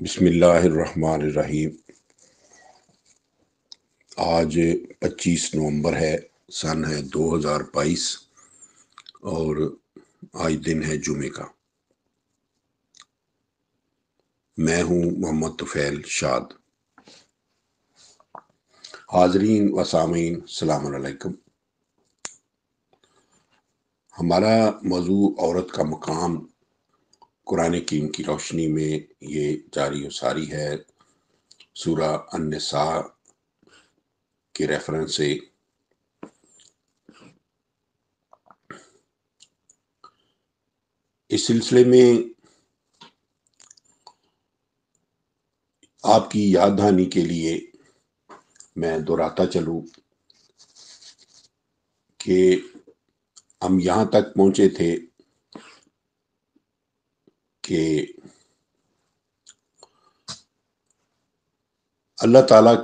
بسم اللہ الرحمن الرحیم۔ آج 25 نومبر ہے، سن ہے 2022 اور آج دن ہے جمعے کا۔ میں ہوں محمد طفیل شاد۔ حاضرین و سامعین السلام علیکم۔ ہمارا موضوع عورت کا مقام قرآن کریم کی روشنی میں یہ جاری و ساری ہے، سورہ النساء کے ریفرنس سے۔ اس سلسلے میں آپ کی یاد دہانی کے لیے میں دہراتا چلوں کہ ہم یہاں تک پہنچے تھے کہ اللہ تعالیٰ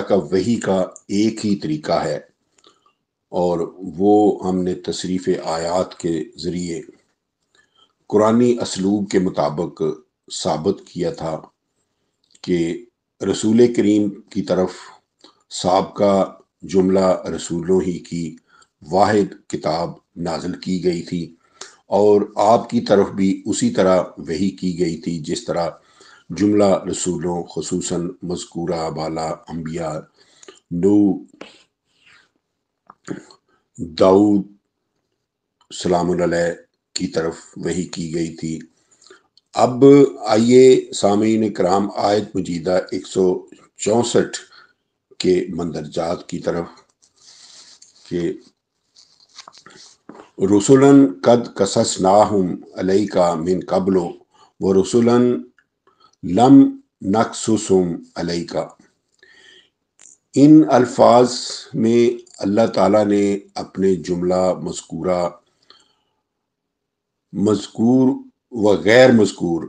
کا وحی کا ایک ہی طریقہ ہے، اور وہ ہم نے تصریف آیات کے ذریعے قرآنی اسلوب کے مطابق ثابت کیا تھا کہ رسول کریم کی طرف سابقہ جملہ رسولوں ہی کی واحد کتاب نازل کی گئی تھی، اور آپ کی طرف بھی اسی طرح وحی کی گئی تھی جس طرح جملہ رسولوں خصوصاً مذکورہ بالا انبیاء نوح، داؤد سلام علیہ کی طرف وحی کی گئی تھی۔ اب آئیے سامعین کرام آیت مجیدہ 164 کے مندرجات کی طرف کہ رسولاً قد قصصناہم علیک من قبل ورسولاً لم نقصصہم علیک۔ ان الفاظ میں اللہ تعالیٰ نے اپنے جملہ مذکور و غیر مذکور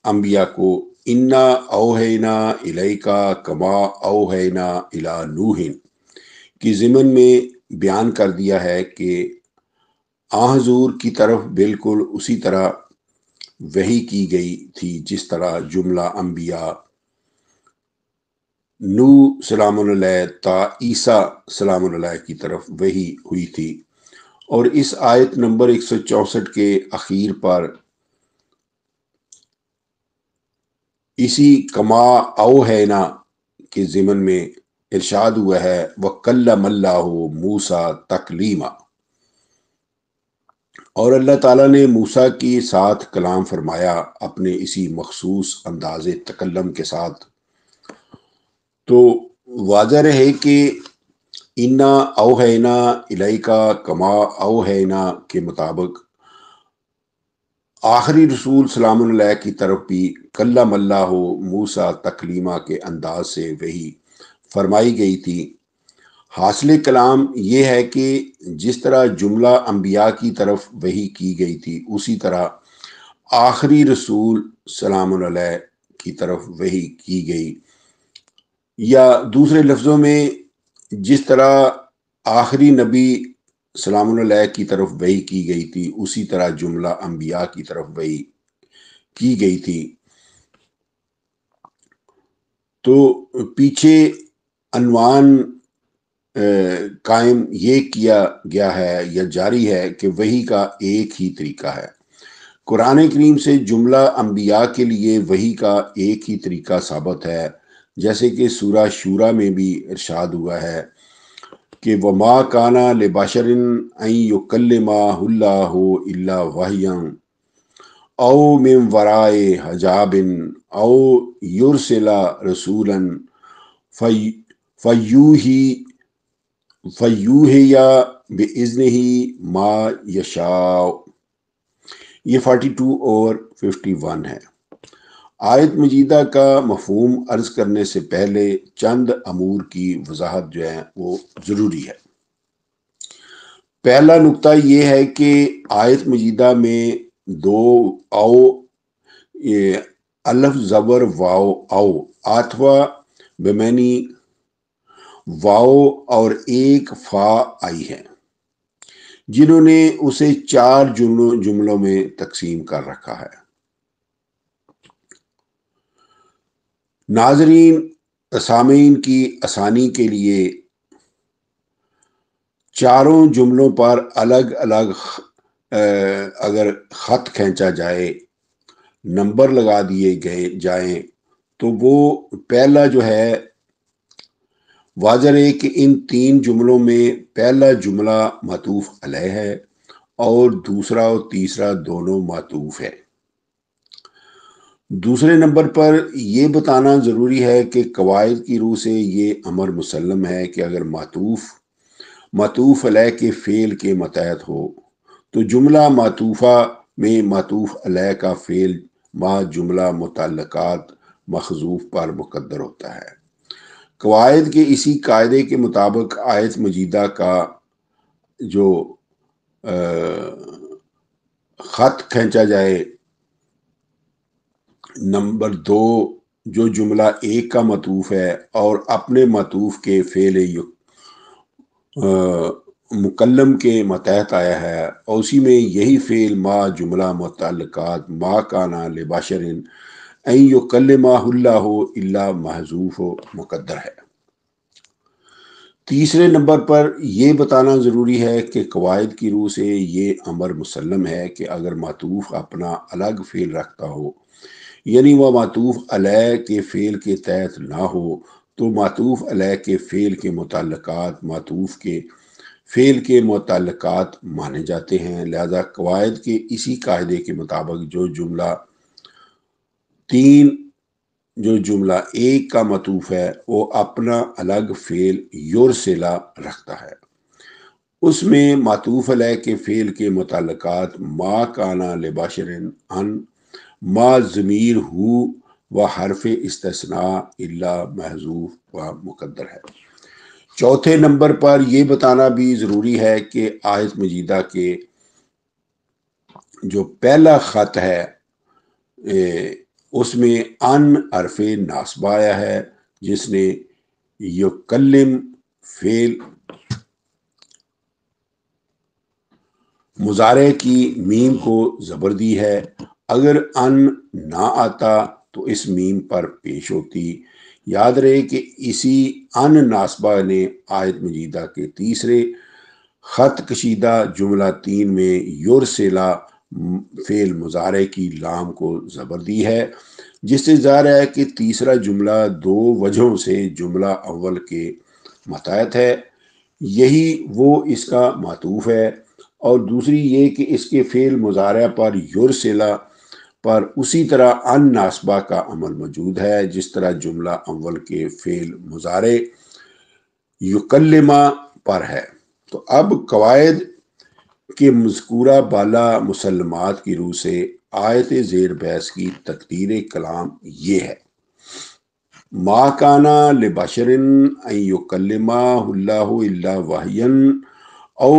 انبیاء کو انا اوحینا الیکا کما اوحینا الی نوح کی ضمن میں بیان کر دیا ہے کہ حضور کی طرف بالکل اسی طرح وحی کی گئی تھی جس طرح جملہ انبیاء نوح سلام علیہ تا عیسیٰ سلام علیہ کی طرف وحی ہوئی تھی۔ اور اس آیت نمبر 164 کے اخیر پر اسی کما اوحینا کے ضمن میں ارشاد ہوا ہے وَكَلَّمَ اللَّهُ مُوسَىٰ تَكْلِيمًا، اور اللہ تعالیٰ نے موسیٰ کے ساتھ کلام فرمایا اپنے اسی مخصوص انداز تکلم کے ساتھ۔ تو واضح رہے کہ انا اوحینا الیکا کما اوحینا کے مطابق آخری رسول سلام علیہ کی طرف بھی کلم اللہ موسیٰ تکلیمہ کے انداز سے وحی فرمائی گئی تھی۔ حاصل کلام یہ ہے کہ جس طرح جملہ انبیاء کی طرف وحی کی گئی تھی اسی طرح آخری رسول سلام علیہ کی طرف وحی کی گئی، یا دوسرے لفظوں میں جس طرح آخری نبی سلام علیہ کی طرف وحی کی گئی تھی اسی طرح جملہ انبیاء کی طرف وحی کی گئی تھی۔ تو پیچھے عنوان قائم یہ کیا گیا ہے یا جاری ہے کہ وحی کا ایک ہی طریقہ ہے۔ قرآن کریم سے جملہ انبیاء کے لیے وحی کا ایک ہی طریقہ ثابت ہے، جیسے کہ سورہ شورى میں بھی ارشاد ہوا ہے کہ وَمَا كَانَ لِبَشَرٍ أَن يُكَلِّمَهُ اللَّهُ إِلَّا وَحْيًا أَوْ مِن وَرَاءِ حِجَابٍ أَوْ يُرْسِلَ رَسُولًا فَيُوحِيَ بِإِذْنِهِ مَا يَشَاءُ۔ یہ 42 اور 51 ہے۔ آیت مجیدہ کا مفہوم عرض کرنے سے پہلے چند امور کی وضاحت جو ہے وہ ضروری ہے۔ پہلا نقطہ یہ ہے کہ آیت مجیدہ میں دو او الف زبر واو او آٹھواں بمعنی واو اور ایک فا آئی ہے، جنہوں نے اسے 4 جملوں میں تقسیم کر رکھا ہے۔ ناظرین سامعین کی آسانی کے لیے چاروں جملوں پر الگ الگ اگر خط کھینچا جائے، نمبر لگا دیے گئے جائیں، تو وہ پہلا جو ہے واضح ہے کہ ان تین جملوں میں پہلا جملہ معطوف علیہ ہے اور دوسرا اور تیسرا دونوں معطوف ہے۔ دوسرے نمبر پر یہ بتانا ضروری ہے کہ قواعد کی روح سے یہ امر مسلم ہے کہ اگر معطوف علیہ کے فعل کے متحد ہو تو جملہ معطوفہ میں معطوف علیہ کا فعل ما جملہ متعلقات محذوف پر مقدر ہوتا ہے۔ قواعد کے اسی قاعدے کے مطابق آیت مجیدہ کا جو خط کھینچا جائے، نمبر 2 جو جملہ 1 کا معطوف ہے اور اپنے معطوف کے فعل مکلم کے متحد آیا ہے، اور اسی میں یہی فعل ما جملہ متعلقات ما کانا لبشر ان یکلمہ اللہ الا محذوف و مقدر ہے۔ تیسرے نمبر پر یہ بتانا ضروری ہے کہ قواعد کی روح سے یہ امر مسلم ہے کہ اگر معطوف اپنا الگ فعل رکھتا ہو، یعنی وہ معطوف علیہ کے فعل کے تحت نہ ہو، تو معطوف علیہ کے فعل کے متعلقات معطوف کے فعل کے متعلقات مانے جاتے ہیں۔ لہذا قواعد کے اسی قاعدے کے مطابق جو جملہ 1 کا معطوف ہے وہ اپنا الگ فعل یرسلا رکھتا ہے، اس میں معطوف علیہ کے فعل کے متعلقات ما کانا لبشر ان ما ضمیر ہو و حرف استثناء الا محذوف و مقدر ہے۔ چوتھے نمبر پر یہ بتانا بھی ضروری ہے کہ آیت مجیدہ کے جو پہلا خط ہے اس میں ان حرف ناصبہ آیا ہے، جس نے یکلم فعل مضارع کی میم کو زبر دی ہے۔ اگر ان نہ آتا تو اس میم پر پیش ہوتی۔ یاد رہے کہ اسی ان ناصبہ نے آیت مجیدہ کے تیسرے خط کشیدہ جملہ 3 میں یرسلا فعل مضارع کی لام کو زبر دی ہے، جس سے ظاہر ہے کہ تیسرا جملہ 2 وجہوں سے جملہ اول کے متحد ہے، یہی وہ اس کا معطوف ہے، اور دوسری یہ کہ اس کے فعل مضارع پر یرسلا پر اسی طرح ان ناصبہ کا عمل موجود ہے جس طرح جملہ اول کے فعل مضارع یکلمہ پر ہے۔ تو اب قواعد کے مذکورہ بالا مسلمات کی روح سے آیت زیر بحث کی تقدیر کلام یہ ہے: ما کانا لبشر ان یکلمہ اللہ الا وحیا او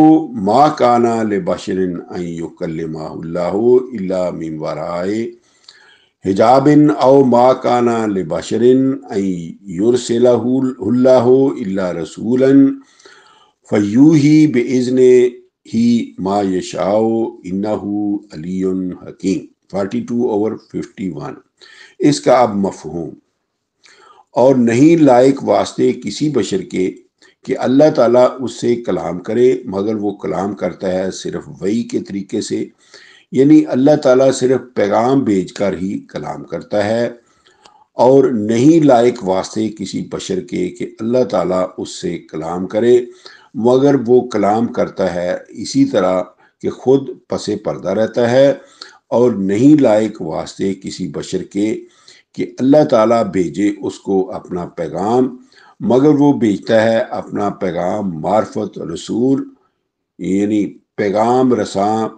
ما کانا لبشر ان یکلمہ اللہ الا من وراء حجاب او ما کانا لبشر ان یرسلہ اللہ الا رسولا فیوحی باذنہ ما یشاء انہ علی حکیم 42/51۔ اس کا اب مفہوم: اور نہیں لائق واسطے کسی بشر کے کہ اللہ تعالیٰ اس سے کلام کرے، مگر وہ کلام کرتا ہے صرف وحی کے طریقے سے، یعنی اللہ تعالیٰ صرف پیغام بھیج کر ہی کلام کرتا ہے، اور نہیں لائق واسطے کسی بشر کے کہ اللہ تعالیٰ اس سے کلام کرے، مگر وہ کلام کرتا ہے اسی طرح کہ خود پس پردہ رہتا ہے، اور نہیں لائق واسطے کسی بشر کے کہ اللہ تعالیٰ بھیجے اس کو اپنا پیغام، مگر وہ بھیجتا ہے اپنا پیغام معرفت رسول، یعنی پیغام رساں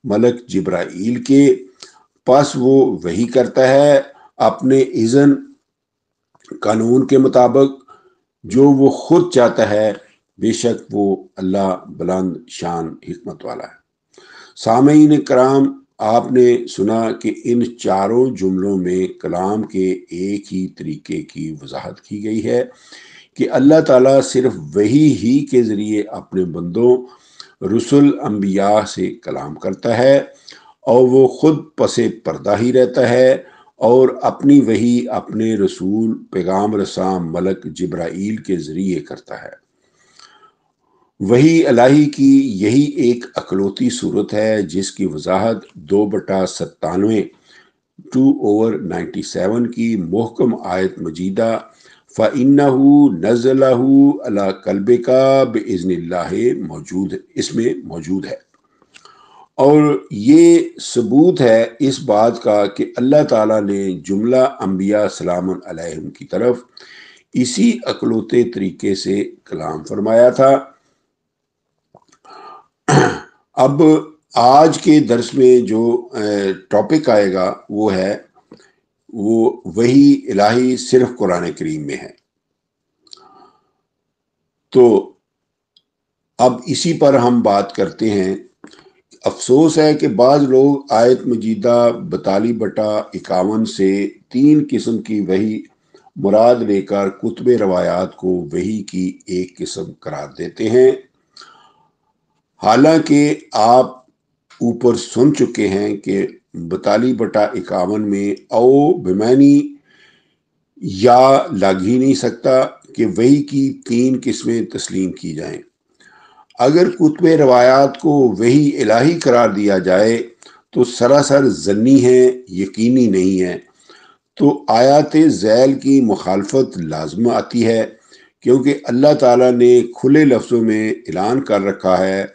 ملک جبرائیل کے پاس، وہ وحی کرتا ہے اپنے اذن قانون کے مطابق جو وہ خود چاہتا ہے، بے شک وہ اللہ بلند شان حکمت والا ہے۔ سامعین کرام، آپ نے سنا کہ ان چاروں جملوں میں کلام کے ایک ہی طریقے کی وضاحت کی گئی ہے کہ اللہ تعالیٰ صرف وحی ہی کے ذریعے اپنے بندوں رسل انبیاء سے کلام کرتا ہے، اور وہ خود پس پردہ ہی رہتا ہے، اور اپنی وحی اپنے رسول پیغام رساں ملک جبرائیل کے ذریعے کرتا ہے۔ وحی الہی کی یہی ایک اکلوتی صورت ہے جس کی وضاحت 2/97 2/97 کی محکم آیت مجیدہ فَإِنَّهُ نَزَّلَهُ عَلَى قَلْبِكَ بِإِذْنِ اللَّهِ اس میں موجود ہے، اور یہ ثبوت ہے اس بات کا کہ اللہ تعالیٰ نے جملہ انبیاء سلام علیہم کی طرف اسی اکلوتے طریقے سے کلام فرمایا تھا۔ اب آج کے درس میں جو ٹاپک آئے گا وہ ہے وحی الہی صرف قرآن کریم میں ہے۔ تو اب اسی پر ہم بات کرتے ہیں۔ افسوس ہے کہ بعض لوگ آیت مجیدہ 42/51 سے 3 قسم کی وحی مراد لے کر کتب روایات کو وحی کی ایک قسم قرار دیتے ہیں، حالانکہ آپ اوپر سن چکے ہیں کہ 42/51 میں او بمعنی یا لگ ہی نہیں سکتا کہ وحی کی 3 قسمیں تسلیم کی جائیں۔ اگر کتب روایات کو وحی الہی قرار دیا جائے تو سراسر ظنی ہے، یقینی نہیں ہے، تو آیات ذیل کی مخالفت لازم آتی ہے، کیونکہ اللہ تعالیٰ نے کھلے لفظوں میں اعلان کر رکھا ہے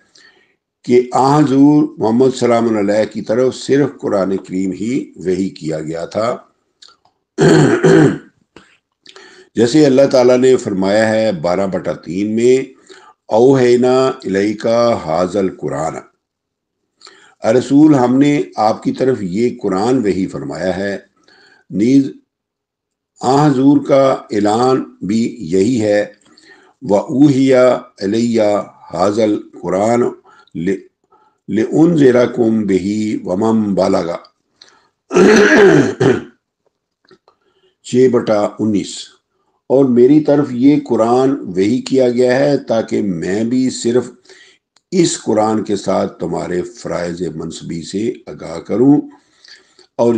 کہ حضور محمد سلام علیہ کی طرف صرف قرآن کریم ہی وحی کیا گیا تھا۔ جیسے اللہ تعالیٰ نے فرمایا ہے 12/3 میں اوحینا الیکا ھذا القرآن، رسول ہم نے آپ کی طرف یہ قرآن وحی فرمایا ہے۔ نیز حضور کا اعلان بھی یہی ہے وَأُوحِیَ إِلَیَّ ھذا القرآن لِأُنذِرَکُم بِہ وَمَن بَلَغَ 6/19، اور میری طرف یہ قرآن وحی کیا گیا ہے تاکہ میں بھی صرف اس قرآن کے ساتھ تمہارے فرائض منصبی سے آگاہ کروں، اور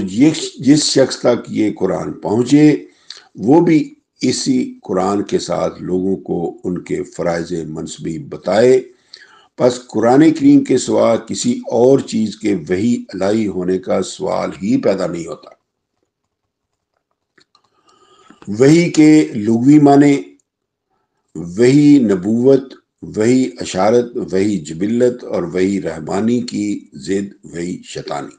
جس شخص تک یہ قرآن پہنچے وہ بھی اسی قرآن کے ساتھ لوگوں کو ان کے فرائض منصبی بتائے۔ پس قرآن کریم کے سوا کسی اور چیز کے وحی الہی ہونے کا سوال ہی پیدا نہیں ہوتا۔ وحی کے لغوی معنی: وحی نبوت، وحی اشارت، وحی جبلت اور وحی رحمانی کی ضد وحی شیطانی۔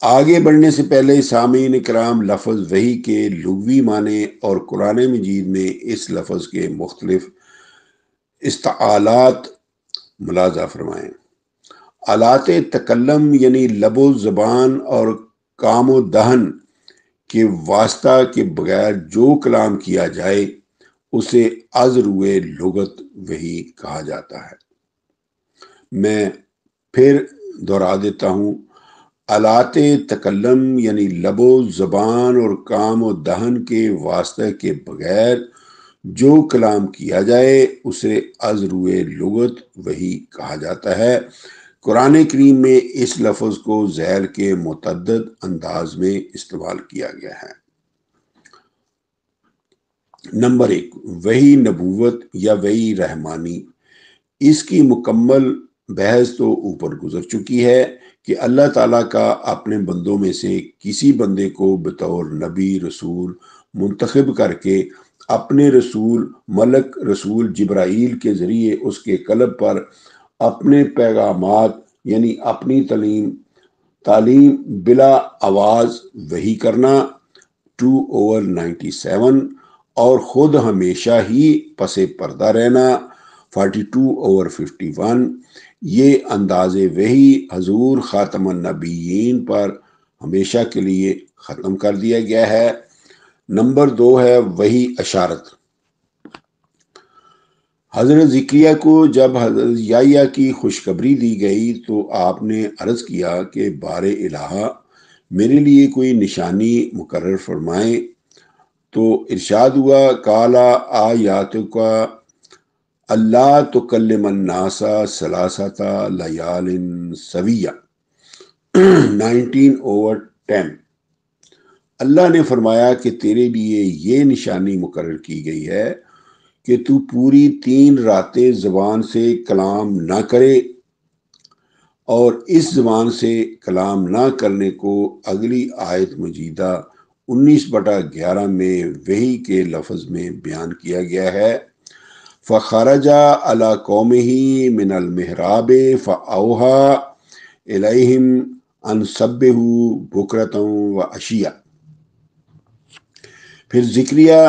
آگے بڑھنے سے پہلے سامعین کرام لفظ وحی کے لغوی معنی اور قرآن مجید میں اس لفظ کے مختلف استعارات ملاحظہ فرمائیں۔ آلات تکلم یعنی لب و زبان اور کام و دہن کے واسطہ کے بغیر جو کلام کیا جائے اسے از روئے لغت وحی کہا جاتا ہے۔ میں پھر دہرا دیتا ہوں، آلات تکلم یعنی لب و زبان اور کام و دہن کے واسطے کے بغیر جو کلام کیا جائے اسے از روئے لغت وحی کہا جاتا ہے۔ قرآن کریم میں اس لفظ کو ذیل کے متعدد انداز میں استعمال کیا گیا ہے۔ نمبر 1، وحی نبوت یا وحی رحمانی۔ اس کی مکمل بحث تو اوپر گزر چکی ہے کہ اللہ تعالیٰ کا اپنے بندوں میں سے کسی بندے کو بطور نبی رسول منتخب کر کے اپنے رسول ملک رسول جبرائیل کے ذریعے اس کے قلب پر اپنے پیغامات یعنی اپنی تعلیم بلا آواز وحی کرنا 2/97، اور خود ہمیشہ ہی پس پردہ رہنا 42/51۔ یہ انداز وحی حضور خاتم النبیین پر ہمیشہ کے لیے ختم کر دیا گیا ہے۔ نمبر 2 ہے وحی اشارت۔ حضرت زکریا کو جب حضرت یحییٰ کی خوشخبری دی گئی تو آپ نے عرض کیا کہ بار الہ میرے لیے کوئی نشانی مقرر فرمائیں، تو ارشاد ہوا کالا آیاتک اللہ تکلم الناس ثلاثۃ لیال سویہ۔ 19/10 اللہ نے فرمایا کہ تیرے لیے یہ نشانی مقرر کی گئی ہے کہ تو پوری 3 راتیں زبان سے کلام نہ کرے، اور اس زبان سے کلام نہ کرنے کو اگلی آیت مجیدہ 19/11 میں وحی کے لفظ میں بیان کیا گیا ہے۔ فَخَرَجَ عَلَى قَوْمِهِ مِنَ الْمِحْرَابِ فَأَوْحَىٰ إِلَيْهِمْ أَن سَبِّحُوا بُكْرَةً وَعَشِيًّا۔ پھر زکریا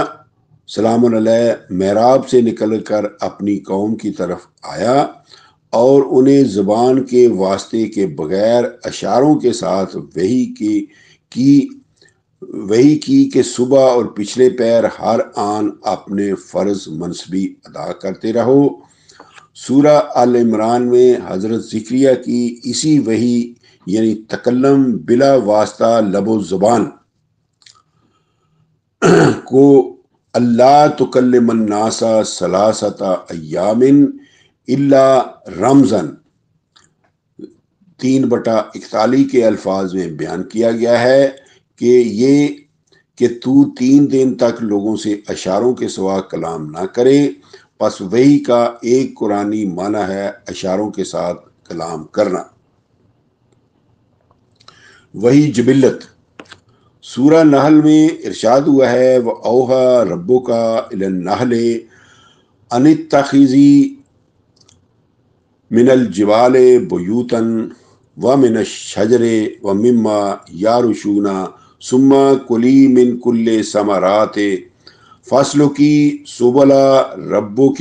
سلام علیہ محراب سے نکل کر اپنی قوم کی طرف آیا اور انہیں زبان کے واسطے کے بغیر اشاروں کے ساتھ وحی کی کہ صبح اور پچھلے پیر ہر آن اپنے فرض منصبی ادا کرتے رہو۔ سورہ آل عمران میں حضرت زکریا کی اسی وحی یعنی تکلم بلا واسطہ لب و زبان کو اللہ تکلم الناس ثلاثۃ ایام الا رمزن 3/41 کے الفاظ میں بیان کیا گیا ہے کہ تو 3 دن تک لوگوں سے اشاروں کے سوا کلام نہ کرے۔ پس وحی کا ایک قرآنی معنی ہے اشاروں کے ساتھ کلام کرنا۔ وحی جبلت سورہ نحل میں ارشاد ہوا ہے وَأَوْحَىٰ رَبُّكَ إِلَى النَّحْلِ أَنِ اتَّخِذِي مِنَ الْجِبَالِ بُيُوتًا وَمِنَ الشَّجَرِ وَمِمَّا يَعْرُشُونَ ثُمَّ كُلِي مِن كُلِّ الثَّمَرَاتِ فَاسْلُكِي سُبُلَ رَبِّكِ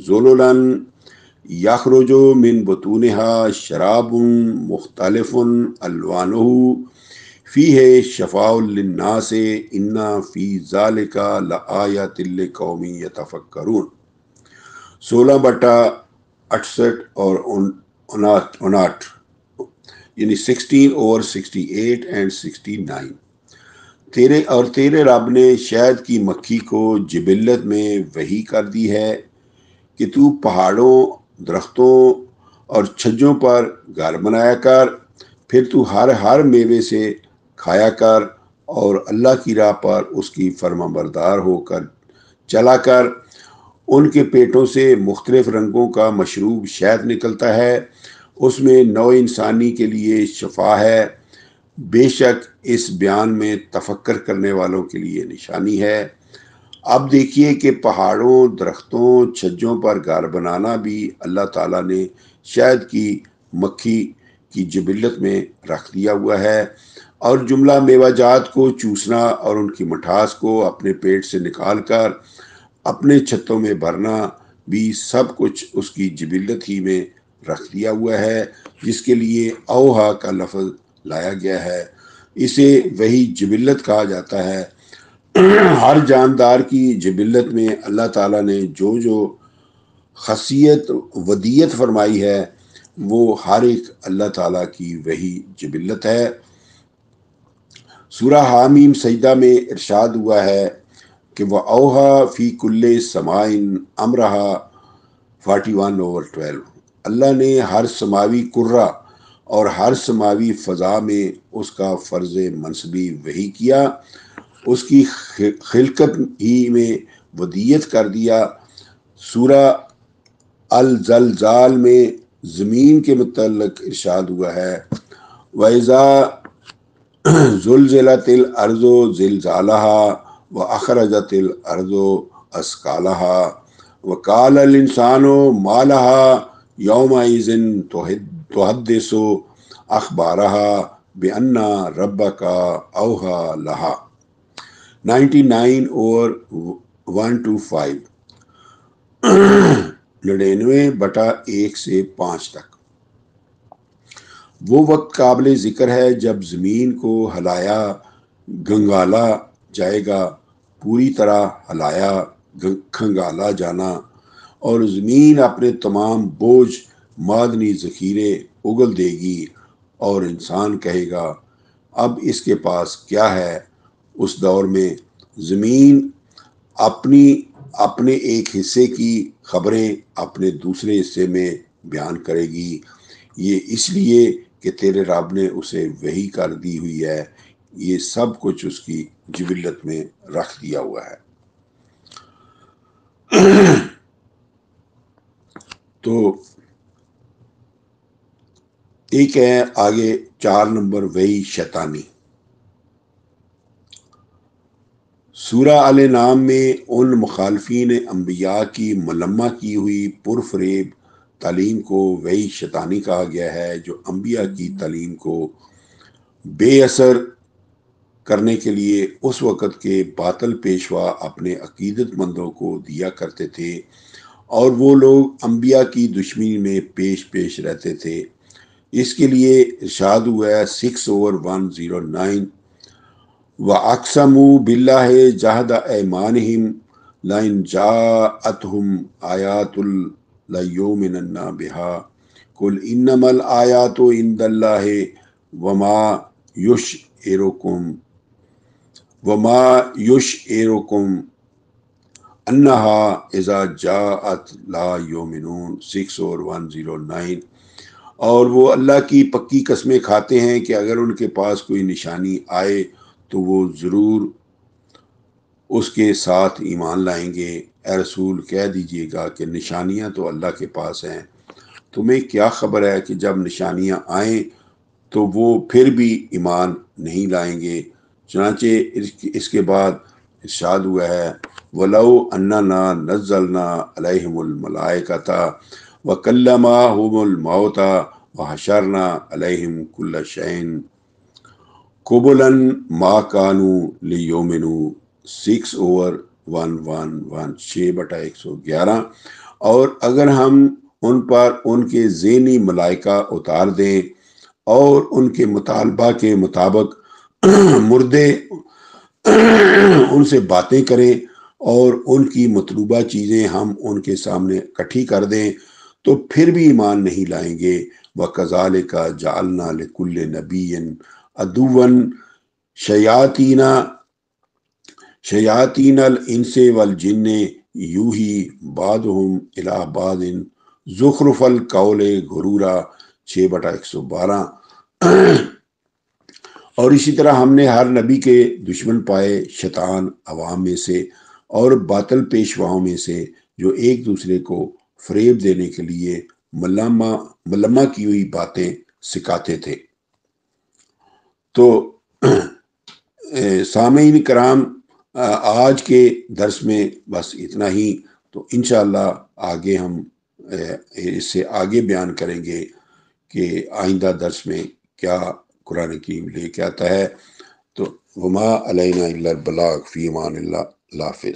ذُلُلًا يَخْرُجُ مِن بُطُونِهَا شَرَابٌ مُخْتَلِفٌ أَلْوَانُهُ فِيهِ شِفَاءٌ لِلنَّاسِ إِنَّ فِي ذَلِكَ لَآيَاتٍ لِقَوْمٍ يَتَفَكَّرُونَ 16/68 اور 59 یعنی 16/68 and 69۔ تیرے رب نے شہد کی مکھی کو جبلت میں وحی کر دی ہے کہ تو پہاڑوں، درختوں اور چھجوں پر گھر بنایا کر، پھر تو ہر میوے سے کھایا کر اور اللہ کی راہ پر اس کی فرما بردار ہو کر چلا کر۔ ان کے پیٹوں سے مختلف رنگوں کا مشروب شہد نکلتا ہے، اس میں نوع انسانی کے لیے شفا ہے۔ بے شک اس بیان میں تفکر کرنے والوں کے لیے نشانی ہے۔ اب دیکھیے کہ پہاڑوں، درختوں، چھجوں پر گھر بنانا بھی اللہ تعالیٰ نے شہد کی مکھی کی جبلت میں رکھ دیا ہوا ہے، اور جملہ میوہ جات کو چوسنا اور ان کی مٹھاس کو اپنے پیٹ سے نکال کر اپنے چھتوں میں بھرنا بھی سب کچھ اس کی جبلت ہی میں رکھ دیا ہوا ہے، جس کے لیے اوہا کا لفظ لایا گیا ہے۔ اسے وہی جبلت کہا جاتا ہے۔ ہر جاندار کی جبلت میں اللہ تعالیٰ نے جو خاصیت ودیت فرمائی ہے وہ ہر ایک اللہ تعالیٰ کی وہی جبلت ہے۔ سورہ حامیم سجدہ میں ارشاد ہوا ہے کہ وَأَوْحَىٰ فِي كُلِّ سَمَاءٍ أَمْرَهَا 41/12۔ اللہ نے ہر سماوی کرہ اور ہر سماوی فضا میں اس کا فرض منصبی وحی کیا، اس کی خلقت ہی میں ودیت کر دیا۔ سورہ الزلزال میں زمین کے متعلق ارشاد ہوا ہے وَإِذَا زُلْزِلَتِ الْأَرْضُ زِلْزَالَهَا وَأَخْرَجَتِ الْأَرْضُ أَثْقَالَهَا وَقَالَ الْإِنسَانُ مَا لَهَا يَوْمَئِذٍ تُحَدِّثُ أَخْبَارَهَا بِأَنَّ رَبَّكَ أَوْحَىٰ لَهَا 99/1-5 99/1 سے 5 تک۔ وہ وقت قابل ذکر ہے جب زمین کو ہلایا گنگالا جائے گا، پوری طرح ہلایا کھنگالا جانا، اور زمین اپنے تمام بوجھ معدنی ذخیرے اگل دے گی، اور انسان کہے گا اب اس کے پاس کیا ہے۔ اس دور میں زمین اپنے ایک حصے کی خبریں اپنے دوسرے حصے میں بیان کرے گی، یہ اس لیے کہ تیرے رب نے اسے وحی کر دی ہوئی ہے، یہ سب کچھ اس کی جبلت میں رکھ دیا ہوا ہے۔ تو ایک ہے آگے 4 نمبر وحی شیطانی۔ سورہ الانعام میں ان مخالفین انبیاء کی ملمہ کی ہوئی پرفریب تعلیم کو وحی شیطانی کہا گیا ہے، جو انبیاء کی تعلیم کو بے اثر کرنے کے لیے اس وقت کے باطل پیشوا اپنے عقیدت مندوں کو دیا کرتے تھے، اور وہ لوگ انبیاء کی دشمنی میں پیش رہتے تھے۔ اس کے لیے ارشاد ہوا ہے 6/109، وَأَقْسَمُوا بِاللَّهِ جَهْدَ أَيْمَانِهِمْ لَئِنْ جَاءَتْهُمْ آيَاتٌ لَيُؤْمِنُنَّ بِهَا قُلْ إِنَّمَا الْآيَاتُ عِندَ اللَّهِ وَمَا يُشْعِرُكُمْ أَنَّهَا إِذَا جَاءَتْ لَا يُؤْمِنُونَ 6/109۔ اور وہ اللہ کی پکی قسمیں کھاتے ہیں کہ اگر ان کے پاس کوئی نشانی آئے تو وہ ضرور اس کے ساتھ ایمان لائیں گے۔ اے رسول کہہ دیجئے گا کہ نشانیاں تو اللہ کے پاس ہیں، تمہیں کیا خبر ہے کہ جب نشانیاں آئیں تو وہ پھر بھی ایمان نہیں لائیں گے۔ چنانچہ اس کے بعد ارشاد ہوا ہے وَلَوْ أَنَّنَا نَزَّلْنَا عَلَيْهِمُ الْمَلَائِكَةَ وَكَلَّمَهُمُ الْمَوْتَى وَحَشَرْنَا عَلَيْهِمْ كُلَّ شَيْءٍ قُبُلًا مَا كَانُوا لِيُؤْمِنُوا 6/111 6/111۔ اور اگر ہم ان پر ان کے ذہنی ملائکہ اتار دیں اور ان کے مطالبہ کے مطابق مردے ان سے باتیں کریں اور ان کی مطلوبہ چیزیں ہم ان کے سامنے اکٹھی کر دیں تو پھر بھی ایمان نہیں لائیں گے۔ وَكَذَلِكَ جَعَلْنَا لِكُلِّ نَبِيٍّ عَدُوًّا شَيَاطِينَ الْإِنسِ وَالْجِنِّ يُوحِي بَعْضُهُمْ إِلَىٰ بَعْضٍ زُخْرُفَ الْقَوْلِ غُرُورًا 6/112۔ اور اسی طرح ہم نے ہر نبی کے دشمن پائے شیطان عوام میں سے اور باطل پیشواؤں میں سے، جو ایک دوسرے کو فریب دینے کے لیے ملمہ کی ہوئی باتیں سکھاتے تھے۔ تو سامعین کرام، آج کے درس میں بس اتنا ہی۔ تو انشاءاللہ آگے ہم اس سے آگے بیان کریں گے کہ آئندہ درس میں کیا قرآن کریم لے کے آتا ہے۔ تو وما علینا الا البلاغ، فی امان اللہ، اللہ حافظ۔